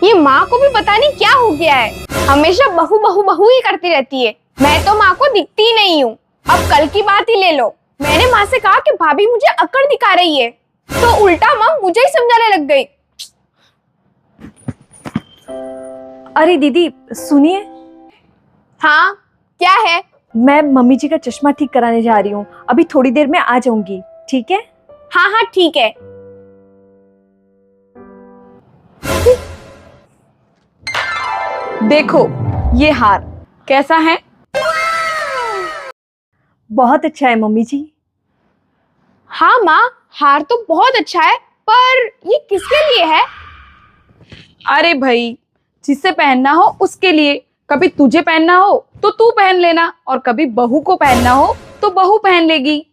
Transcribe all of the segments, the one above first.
ये माँ को भी पता नहीं क्या हो गया है, हमेशा बहू बहू बहू ही करती रहती है। मैं तो माँ को दिखती ही नहीं हूँ। अब कल की बात ही ले लो, मैंने माँ से कहा कि भाभी मुझे अकड़ दिखा रही है, तो उल्टा माँ मुझे ही समझाने लग गई। अरे दीदी सुनिए। हाँ क्या है? मैं मम्मी जी का चश्मा ठीक कराने जा रही हूँ, अभी थोड़ी देर में आ जाऊंगी, ठीक है? हाँ हाँ ठीक है। देखो ये हार कैसा है? बहुत अच्छा है मम्मी जी। हाँ माँ, हार तो बहुत अच्छा है, पर ये किसके लिए है? अरे भाई, जिसे पहनना हो उसके लिए। कभी तुझे पहनना हो तो तू पहन लेना, और कभी बहू को पहनना हो तो बहू पहन लेगी।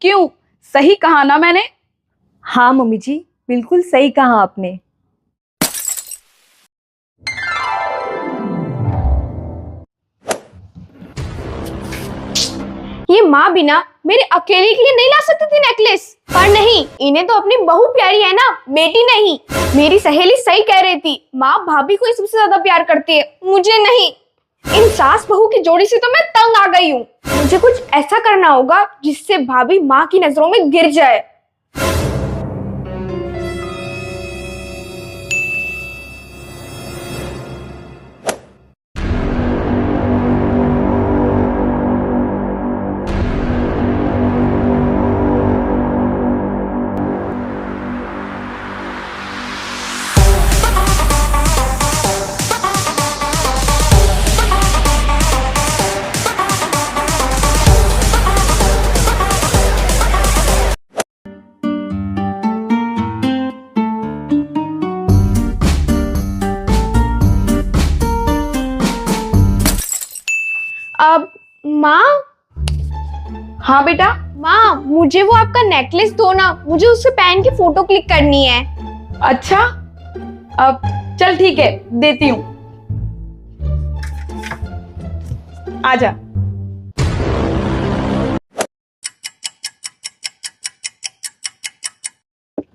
क्यों, सही कहा ना मैंने? हाँ मम्मी जी, बिल्कुल सही कहा आपने। ये माँ बिना मेरे अकेले के लिए नहीं ला सकती थी नेकलेस, पर नहीं, इन्हें तो अपनी बहू प्यारी है ना, बेटी नहीं। मेरी सहेली सही कह रही थी, माँ भाभी को ही सबसे ज्यादा प्यार करती है, मुझे नहीं। इन सास बहू की जोड़ी से तो मैं तंग आ गई हूँ। मुझे कुछ ऐसा करना होगा जिससे भाभी माँ की नजरों में गिर जाए। अब माँ, हाँ बेटा। माँ मुझे वो आपका नेकलेस दो ना, मुझे उससे पहन के फोटो क्लिक करनी है। अच्छा, अब चल ठीक है, देती हूँ। आजा।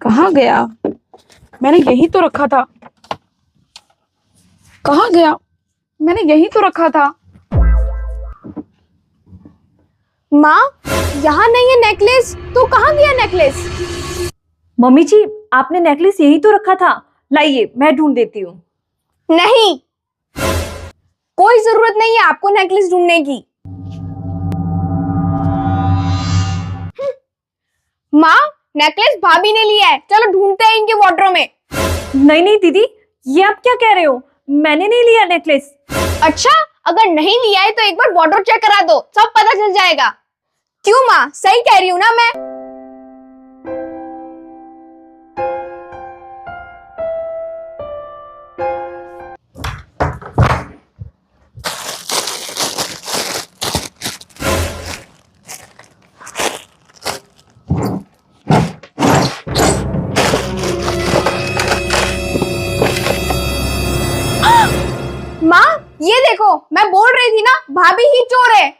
कहाँ गया? मैंने यही तो रखा था। कहाँ गया? मैंने यही तो रखा था। माँ यहाँ नहीं है नेकलेस, तो कहाँ गया नेकलेस? मम्मी जी, आपने नेकलेस यही तो रखा था, लाइए मैं ढूंढ देती हूँ। नहीं, कोई जरूरत नहीं है आपको नेकलेस ढूंढने की। माँ, नेकलेस भाभी ने लिया है, चलो ढूंढते हैं इनके वार्डरोब में। नहीं नहीं दीदी, ये आप क्या कह रहे हो? मैंने नहीं लिया नेकलेस। अच्छा, अगर नहीं लिया है तो एक बार वार्डरोब चेक करा दो, सब पता चल जाएगा। क्यों माँ, सही कह रही हूँ ना मैं? माँ ये देखो, मैं बोल रही थी ना, भाभी ही चोर है।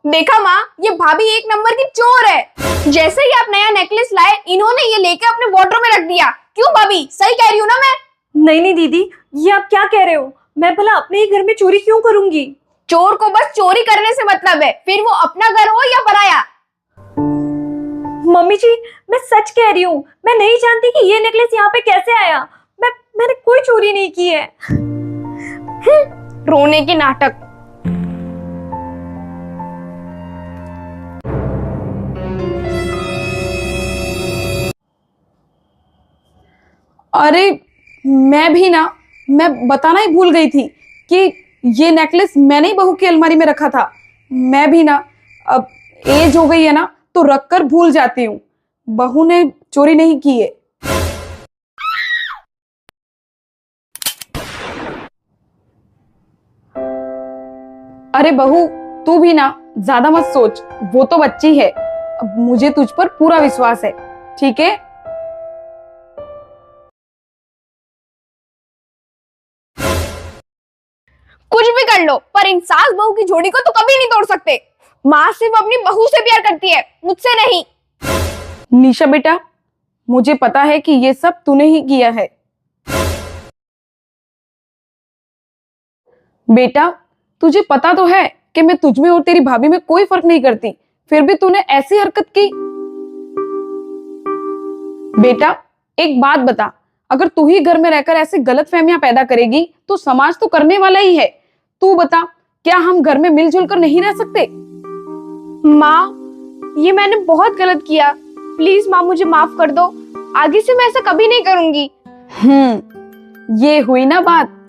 देखा माँ, ये भाभी एक नंबर की चोर है। जैसे ही आप नया नेकलेस लाए, इन्होंने ये लेके अपने वार्डरोब में रख दिया। क्यों भाभी, सही कह रही हूँ ना मैं? नहीं नहीं दीदी, ये आप क्या कह रहे हो? मैं भला अपने ही घर में चोरी क्यों करूंगी? चोर को बस चोरी करने से मतलब है, फिर वो अपना घर हो या पराया। मम्मी जी, मैं सच कह रही हूँ, मैं नहीं जानती कि ये नेकलेस यहाँ पे कैसे आया। मैंने कोई चोरी नहीं की है। रोने के नाटक। अरे मैं भी ना, मैं बताना ही भूल गई थी कि ये नेकलेस मैंने ही बहू की अलमारी में रखा था। मैं भी ना, अब एज हो गई है ना, तो रखकर भूल जाती हूँ। बहू ने चोरी नहीं की है। अरे बहू, तू भी ना ज्यादा मत सोच, वो तो बच्ची है। अब मुझे तुझ पर पूरा विश्वास है, ठीक है? कुछ भी कर लो, पर इन सास बहू की जोड़ी को तो कभी नहीं तोड़ सकते। माँ सिर्फ अपनी बहू से प्यार करती है, मुझसे नहीं। निशा बेटा, मुझे पता है कि ये सब तूने ही किया है। बेटा, तुझे पता तो है कि मैं तुझ में और तेरी भाभी में कोई फर्क नहीं करती, फिर भी तूने ऐसी हरकत की। बेटा, एक बात बता, अगर तू ही घर में रहकर ऐसी गलतफहमियां पैदा करेगी तो समाज तो करने वाला ही है। तू बता, क्या हम घर में मिलजुल कर नहीं रह सकते? माँ, ये मैंने बहुत गलत किया, प्लीज माँ मुझे माफ कर दो, आगे से मैं ऐसा कभी नहीं करूंगी। ये हुई ना बात।